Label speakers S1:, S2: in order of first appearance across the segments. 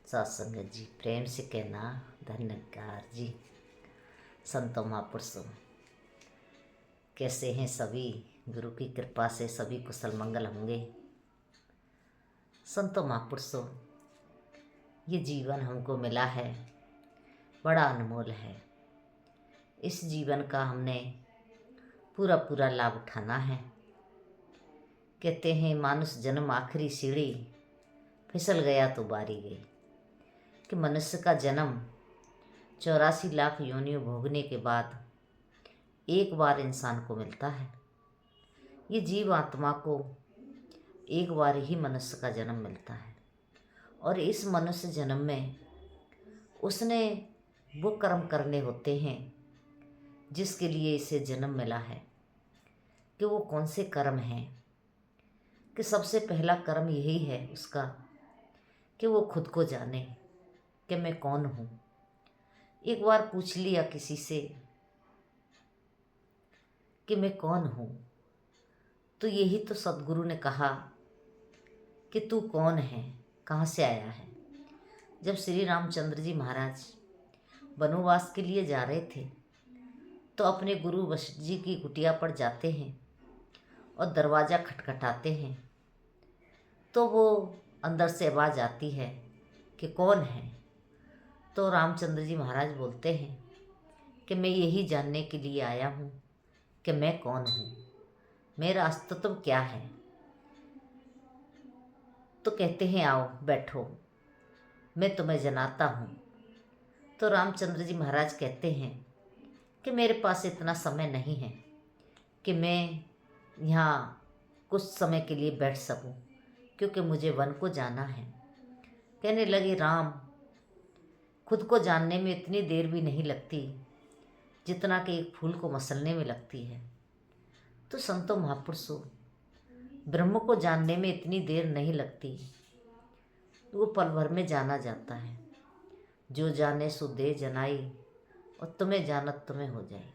S1: सत्संगत जी, प्रेम से कहना धन्यकार जी। संतों महापुरुषों, कैसे हैं सभी? गुरु की कृपा से सभी कुशल मंगल होंगे। संतों महापुरुषों, ये जीवन हमको मिला है, बड़ा अनमोल है। इस जीवन का हमने पूरा पूरा लाभ उठाना है। कहते हैं मानुष जन्म आखिरी सीढ़ी, फिसल गया तो बारी गई। कि मनुष्य का जन्म 84 लाख योनियों भोगने के बाद एक बार इंसान को मिलता है। ये जीव आत्मा को एक बार ही मनुष्य का जन्म मिलता है और इस मनुष्य जन्म में उसने वो कर्म करने होते हैं जिसके लिए इसे जन्म मिला है। कि वो कौन से कर्म हैं? कि सबसे पहला कर्म यही है उसका कि वो खुद को जाने कि मैं कौन हूँ। एक बार पूछ लिया किसी से कि मैं कौन हूँ, तो यही तो सद्गुरु ने कहा कि तू कौन है, कहाँ से आया है। जब श्री रामचंद्र जी महाराज वनवास के लिए जा रहे थे तो अपने गुरु वशिष्ठ जी की कुटिया पर जाते हैं और दरवाज़ा खटखटाते हैं तो वो अंदर से आवाज़ आती है कि कौन है। तो रामचंद्र जी महाराज बोलते हैं कि मैं यही जानने के लिए आया हूँ कि मैं कौन हूँ, मेरा अस्तित्व क्या है। तो कहते हैं आओ बैठो, मैं तुम्हें जनाता हूँ। तो रामचंद्र जी महाराज कहते हैं कि मेरे पास इतना समय नहीं है कि मैं यहाँ कुछ समय के लिए बैठ सकूं, क्योंकि मुझे वन को जाना है। कहने लगे राम, खुद को जानने में इतनी देर भी नहीं लगती जितना कि एक फूल को मसलने में लगती है। तो संतों महापुरुषों, ब्रह्म को जानने में इतनी देर नहीं लगती, वो पल भर में जाना जाता है। जो जाने सो दे जनाई और तुम्हें जानत तुम्हें हो जाए।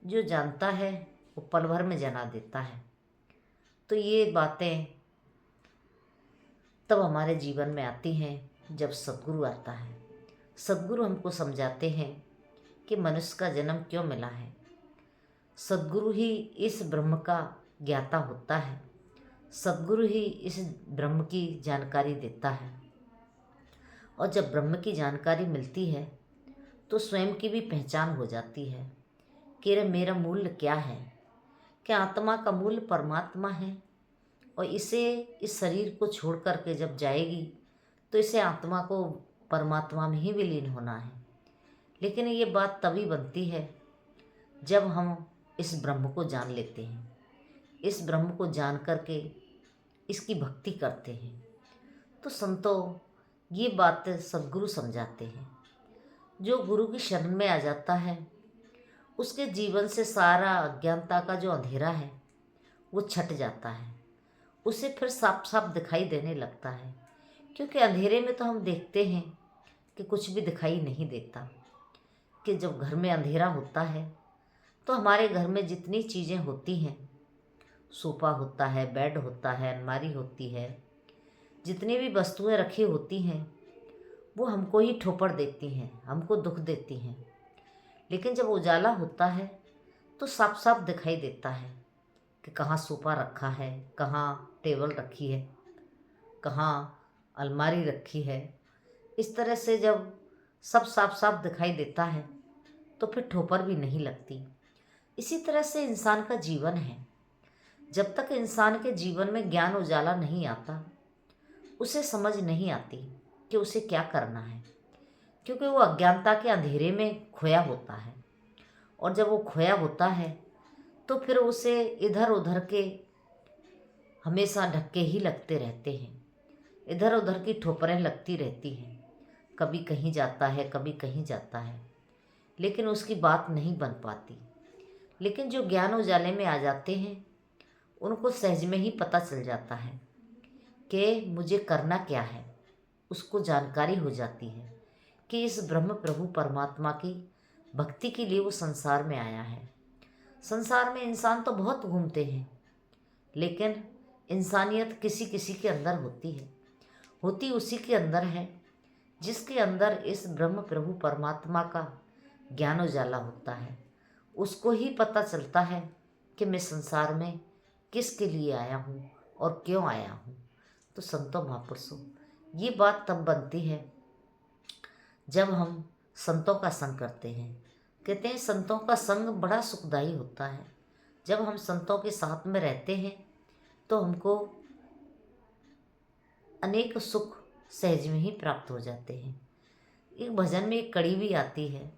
S1: जो जानता है वो पल भर में जना देता है। तो ये बातें तब हमारे जीवन में आती हैं जब सद्गुरु आता है। सद्गुरु हमको समझाते हैं कि मनुष्य का जन्म क्यों मिला है। सद्गुरु ही इस ब्रह्म का ज्ञाता होता है। सद्गुरु ही इस ब्रह्म की जानकारी देता है। और जब ब्रह्म की जानकारी मिलती है तो स्वयं की भी पहचान हो जाती है कि मेरा मूल्य क्या है। क्या आत्मा का मूल्य परमात्मा है और इसे इस शरीर को छोड़ करके जब जाएगी तो इसे आत्मा को परमात्मा में ही विलीन होना है। लेकिन ये बात तभी बनती है जब हम इस ब्रह्म को जान लेते हैं, इस ब्रह्म को जान करके इसकी भक्ति करते हैं। तो संतों, ये बात सद्गुरु समझाते हैं। जो गुरु की शरण में आ जाता है उसके जीवन से सारा अज्ञानता का जो अंधेरा है वो छट जाता है। उसे फिर साफ साफ दिखाई देने लगता है, क्योंकि अंधेरे में तो हम देखते हैं कि कुछ भी दिखाई नहीं देता। कि जब घर में अंधेरा होता है तो हमारे घर में जितनी चीज़ें होती हैं, सोफ़ा होता है, बेड होता है, अलमारी होती है, जितनी भी वस्तुएं रखी होती हैं वो हमको ही ठोकर देती हैं, हमको दुख देती हैं। लेकिन जब उजाला होता है तो साफ साफ दिखाई देता है कि कहाँ सोफ़ा रखा है, कहाँ टेबल रखी है, कहाँ अलमारी रखी है। इस तरह से जब सब साफ साफ दिखाई देता है तो फिर ठोकर भी नहीं लगती। इसी तरह से इंसान का जीवन है। जब तक इंसान के जीवन में ज्ञान उजाला नहीं आता, उसे समझ नहीं आती कि उसे क्या करना है, क्योंकि वो अज्ञानता के अंधेरे में खोया होता है। और जब वो खोया होता है तो फिर उसे इधर उधर के हमेशा धक्के ही लगते रहते हैं, इधर उधर की ठोकरें लगती रहती हैं। कभी कहीं जाता है, कभी कहीं जाता है, लेकिन उसकी बात नहीं बन पाती। लेकिन जो ज्ञान उजाले में आ जाते हैं उनको सहज में ही पता चल जाता है कि मुझे करना क्या है। उसको जानकारी हो जाती है कि इस ब्रह्म प्रभु परमात्मा की भक्ति के लिए वो संसार में आया है। संसार में इंसान तो बहुत घूमते हैं, लेकिन इंसानियत किसी किसी के अंदर होती है। होती उसी के अंदर है जिसके अंदर इस ब्रह्म प्रभु परमात्मा का ज्ञान उजाला होता है, उसको ही पता चलता है कि मैं संसार में किसके लिए आया हूँ और क्यों आया हूँ। तो संतों महापुरुषों, ये बात तब बनती है जब हम संतों का संग करते हैं। कहते हैं संतों का संग बड़ा सुखदायी होता है। जब हम संतों के साथ में रहते हैं तो हमको अनेक सुख सहज में ही प्राप्त हो जाते हैं। एक भजन में एक कड़ी भी आती है,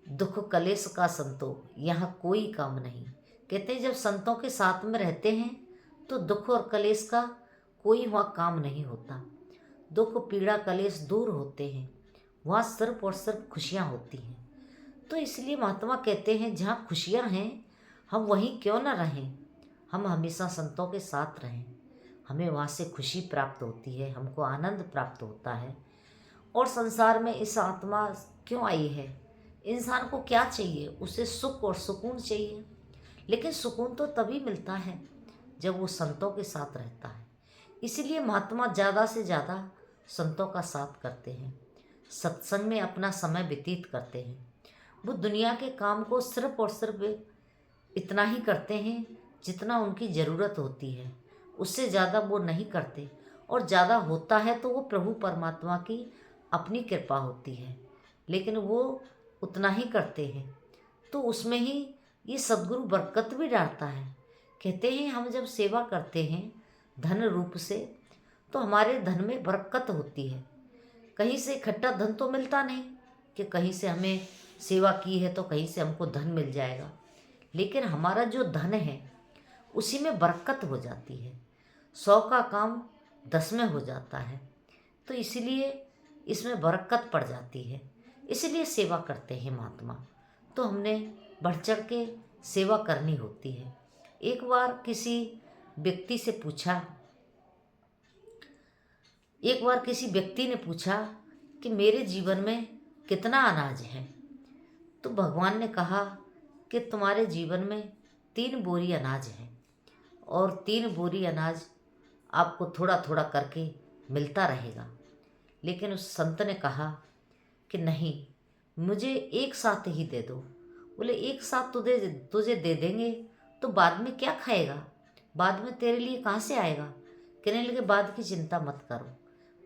S1: दुख कलेश का संतो यहाँ कोई काम नहीं। कहते हैं जब संतों के साथ में रहते हैं तो दुख और कलेश का कोई वहाँ काम नहीं होता। दुख पीड़ा कलेश दूर होते हैं, वहाँ सिर्फ और सिर्फ खुशियाँ होती हैं। तो इसलिए महात्मा कहते हैं जहाँ खुशियाँ हैं हम वहीं क्यों न रहें, हम हमेशा संतों के साथ रहें। हमें वहाँ से खुशी प्राप्त होती है, हमको आनंद प्राप्त होता है। और संसार में इस आत्मा क्यों आई है, इंसान को क्या चाहिए, उसे सुख और सुकून चाहिए। लेकिन सुकून तो तभी मिलता है जब वो संतों के साथ रहता है। इसलिए महात्मा ज़्यादा से ज़्यादा संतों का साथ करते हैं, सत्संग में अपना समय व्यतीत करते हैं। वो दुनिया के काम को सिर्फ और सिर्फ इतना ही करते हैं जितना उनकी ज़रूरत होती है, उससे ज़्यादा वो नहीं करते। और ज़्यादा होता है तो वो प्रभु परमात्मा की अपनी कृपा होती है, लेकिन वो उतना ही करते हैं। तो उसमें ही ये सद्गुरु बरकत भी डालता है। कहते हैं हम जब सेवा करते हैं धन रूप से तो हमारे धन में बरकत होती है। कहीं से इकट्ठा धन तो मिलता नहीं कि कहीं से हमें सेवा की है तो कहीं से हमको धन मिल जाएगा, लेकिन हमारा जो धन है उसी में बरकत हो जाती है। 100 का काम 10 में हो जाता है। तो इसलिए इसमें बरकत पड़ जाती है, इसलिए सेवा करते हैं महात्मा। तो हमने बढ़ चढ़ के सेवा करनी होती है। एक बार किसी व्यक्ति से पूछा, एक बार किसी व्यक्ति ने पूछा कि मेरे जीवन में कितना अनाज है। तो भगवान ने कहा कि तुम्हारे जीवन में 3 बोरी अनाज है और 3 बोरी अनाज आपको थोड़ा थोड़ा करके मिलता रहेगा। लेकिन उस संत ने कहा कि नहीं, मुझे एक साथ ही दे दो। बोले एक साथ तुझे दे देंगे तो बाद में क्या खाएगा, बाद में तेरे लिए कहाँ से आएगा। कहने लगे बाद की चिंता मत करो,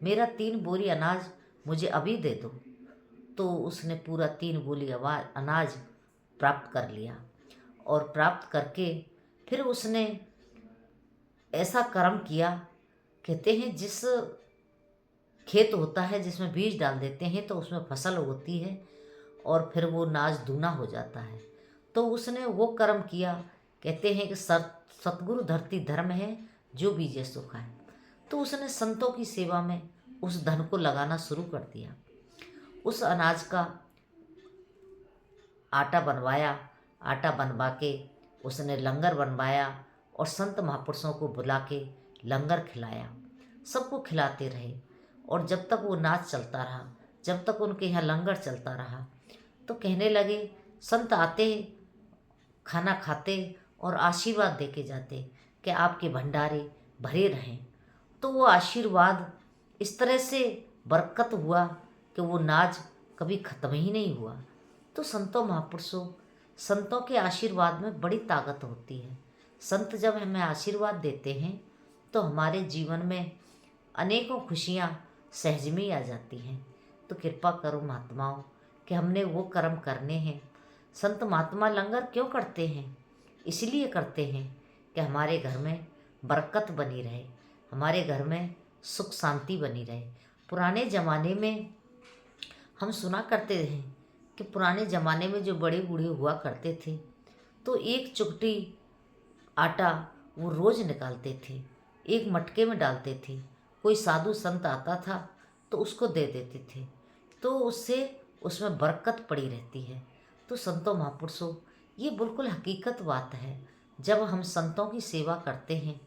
S1: मेरा 3 बोरी अनाज मुझे अभी दे दो। तो उसने पूरा 3 बोरी अनाज प्राप्त कर लिया और प्राप्त करके फिर उसने ऐसा कर्म किया। कहते हैं जिस खेत होता है जिसमें बीज डाल देते हैं तो उसमें फसल होती है और फिर वो अनाज दूना हो जाता है। तो उसने वो कर्म किया। कहते हैं कि सतगुरु धरती धर्म है जो बीजे सो खाए। तो उसने संतों की सेवा में उस धन को लगाना शुरू कर दिया। उस अनाज का आटा बनवाया, आटा बनवा के उसने लंगर बनवाया और संत महापुरुषों को बुला के लंगर खिलाया, सबको खिलाते रहे। और जब तक वो नाच चलता रहा, जब तक उनके यहाँ लंगर चलता रहा, तो कहने लगे संत आते, खाना खाते और आशीर्वाद दे के जाते कि आपके भंडारे भरे रहें। तो वो आशीर्वाद इस तरह से बरकत हुआ कि वो नाच कभी ख़त्म ही नहीं हुआ। तो संतों महापुरुषों, संतों के आशीर्वाद में बड़ी ताकत होती है। संत जब हमें आशीर्वाद देते हैं तो हमारे जीवन में अनेकों खुशियाँ सहज में ही आ जाती हैं। तो कृपा करो महात्माओं कि हमने वो कर्म करने हैं। संत महात्मा लंगर क्यों करते हैं? इसलिए करते हैं कि हमारे घर में बरकत बनी रहे, हमारे घर में सुख शांति बनी रहे। पुराने ज़माने में हम सुना करते हैं कि पुराने ज़माने में जो बड़े बूढ़े हुआ करते थे तो एक चुगटी आटा वो रोज़ निकालते थे, एक मटके में डालते थे। कोई साधु संत आता था तो उसको दे देते थे, तो उससे उसमें बरकत पड़ी रहती है। तो संतों महापुरुषों, ये बिल्कुल हकीकत बात है। जब हम संतों की सेवा करते हैं,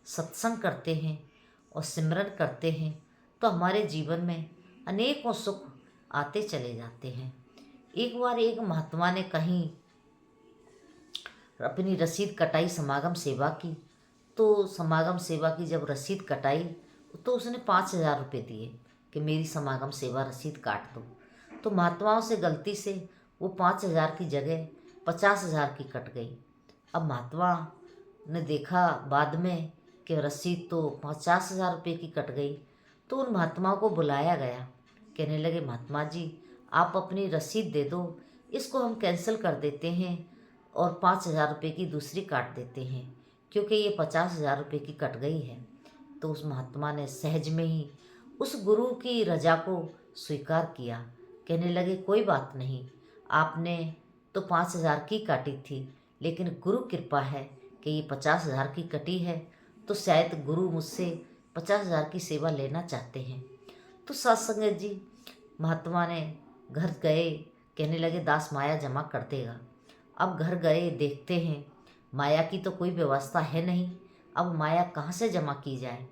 S1: सत्संग करते हैं और सिमरन करते हैं तो हमारे जीवन में अनेकों सुख आते चले जाते हैं। एक बार एक महात्मा ने कहीं अपनी रसीद कटाई, समागम सेवा की। तो समागम सेवा की जब रसीद कटाई तो उसने 5,000 रुपये दिए कि मेरी समागम सेवा रसीद काट दो। तो महात्माओं से गलती से वो 5,000 की जगह 50,000 की कट गई। अब महात्मा ने देखा बाद में कि रसीद तो 50,000 रुपये की कट गई। तो उन महात्माओं को बुलाया गया। कहने लगे, महात्मा जी आप अपनी रसीद दे दो, इसको हम कैंसिल कर देते हैं और 5,000 रुपये की दूसरी काट देते हैं, क्योंकि ये 50,000 रुपये की कट गई है। तो उस महात्मा ने सहज में ही उस गुरु की रजा को स्वीकार किया। कहने लगे, कोई बात नहीं, आपने तो 5,000 की काटी थी, लेकिन गुरु कृपा है कि ये 50,000 की कटी है, तो शायद गुरु मुझसे 50,000 की सेवा लेना चाहते हैं। तो सत्संगत जी महात्मा ने घर गए। कहने लगे, दास माया जमा कर देगा। अब घर गए, देखते हैं माया की तो कोई व्यवस्था है नहीं। अब माया कहाँ से जमा की जाए।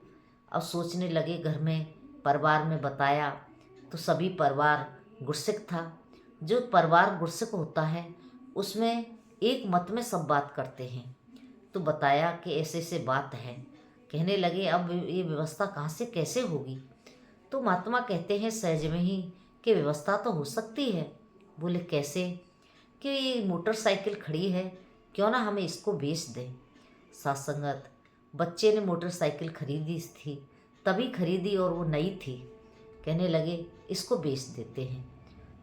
S1: अब सोचने लगे, घर में परिवार में बताया तो सभी परिवार गुरसिक था। जो परिवार गुरसिक होता है उसमें एक मत में सब बात करते हैं। तो बताया कि ऐसे ऐसे बात है। कहने लगे, अब ये व्यवस्था कहाँ से कैसे होगी। तो महात्मा कहते हैं सहज में ही कि व्यवस्था तो हो सकती है। बोले कैसे। कि ये मोटरसाइकिल खड़ी है, क्यों ना हमें इसको बेच दें। सत्संगत बच्चे ने मोटरसाइकिल खरीदी थी, तभी खरीदी और वो नई थी। कहने लगे, इसको बेच देते हैं।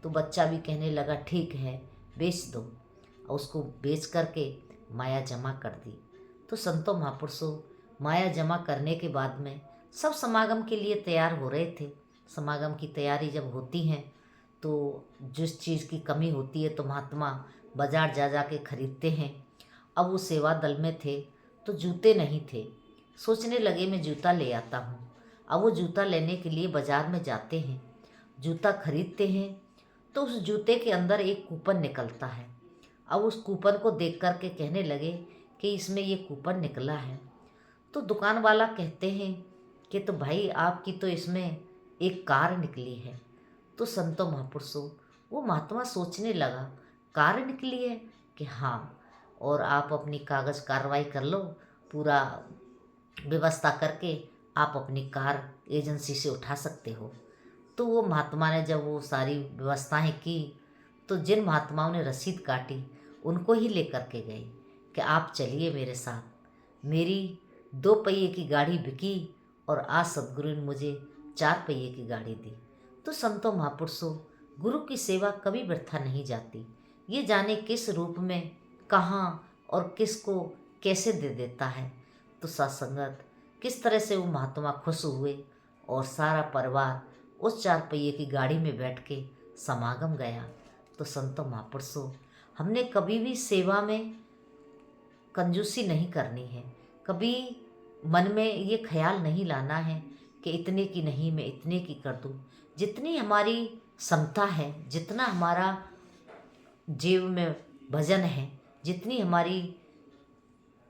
S1: तो बच्चा भी कहने लगा, ठीक है बेच दो। और उसको बेच करके माया जमा कर दी। तो संतों महापुरुषों माया जमा करने के बाद में सब समागम के लिए तैयार हो रहे थे। समागम की तैयारी जब होती हैं तो जिस चीज़ की कमी होती है तो महात्मा बाजार जा के खरीदते हैं। अब वो सेवा दल में थे तो जूते नहीं थे। सोचने लगे, मैं जूता ले आता हूँ। अब वो जूता लेने के लिए बाज़ार में जाते हैं, जूता खरीदते हैं। तो उस जूते के अंदर एक कूपन निकलता है। अब उस कूपन को देख कर के कहने लगे कि इसमें ये कूपन निकला है। तो दुकान वाला कहते हैं कि तो भाई आपकी तो इसमें एक कार निकली है। तो संतों महापुरुषों वो महात्मा सोचने लगा, कार निकली है कि हाँ, और आप अपनी कागज़ कार्रवाई कर लो, पूरा व्यवस्था करके आप अपनी कार एजेंसी से उठा सकते हो। तो वो महात्मा ने जब वो सारी व्यवस्थाएं की तो जिन महात्माओं ने रसीद काटी उनको ही लेकर के गए कि आप चलिए मेरे साथ। मेरी 2 पहिए की गाड़ी बिकी और आज सदगुरु ने मुझे 4 पहिए की गाड़ी दी। तो संतों महापुरुषों गुरु की सेवा कभी व्यर्थ नहीं जाती। ये जाने किस रूप में, कहाँ और किसको कैसे दे देता है। तो सत्संगत किस तरह से वो महात्मा खुश हुए और सारा परिवार उस 4 पहिए की गाड़ी में बैठ के समागम गया। तो संतों महापुरुषों हमने कभी भी सेवा में कंजूसी नहीं करनी है। कभी मन में ये ख्याल नहीं लाना है कि इतने की नहीं, मैं इतने की कर दूँ। जितनी हमारी क्षमता है, जितना हमारा जेब में वजन है, जितनी हमारी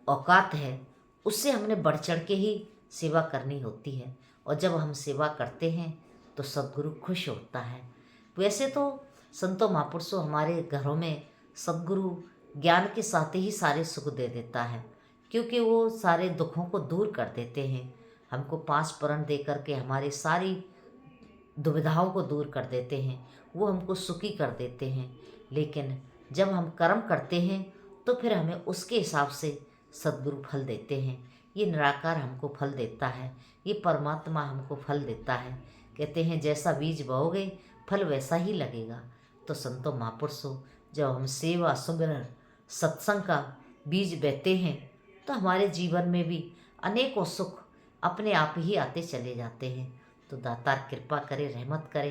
S1: औकात है, उससे हमने बढ़ चढ़ के ही सेवा करनी होती है। और जब हम सेवा करते हैं तो सद्गुरु खुश होता है। वैसे तो संतों महापुरुषों हमारे घरों में सद्गुरु ज्ञान के साथ ही सारे सुख दे देता है, क्योंकि वो सारे दुखों को दूर कर देते हैं। हमको 5 प्रण दे करके हमारी सारी दुविधाओं को दूर कर देते हैं, वो हमको सुखी कर देते हैं। लेकिन जब हम कर्म करते हैं तो फिर हमें उसके हिसाब से सद्गुरु फल देते हैं। ये निराकार हमको फल देता है, ये परमात्मा हमको फल देता है। कहते हैं जैसा बीज बोओगे फल वैसा ही लगेगा। तो संतों महापुरुषों जब हम सेवा सुमिरन सत्संग का बीज बोते हैं तो हमारे जीवन में भी अनेकों सुख अपने आप ही आते चले जाते हैं। तो दातार कृपा करे, रहमत करे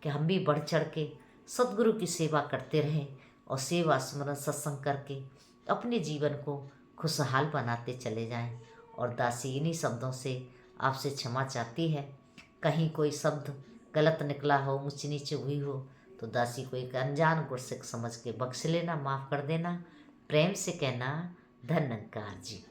S1: कि हम भी बढ़ चढ़ के सद्गुरु की सेवा करते रहें और सेवा स्मरण सत्संग करके अपने जीवन को खुशहाल बनाते चले जाएं। और दासी इन्हीं शब्दों से आपसे क्षमा चाहती है। कहीं कोई शब्द गलत निकला हो, ऊंच नीचे हुई हो तो दासी को एक अनजान गुरसिक समझ के बख्श लेना, माफ़ कर देना। प्रेम से कहना, धन्यकार जी।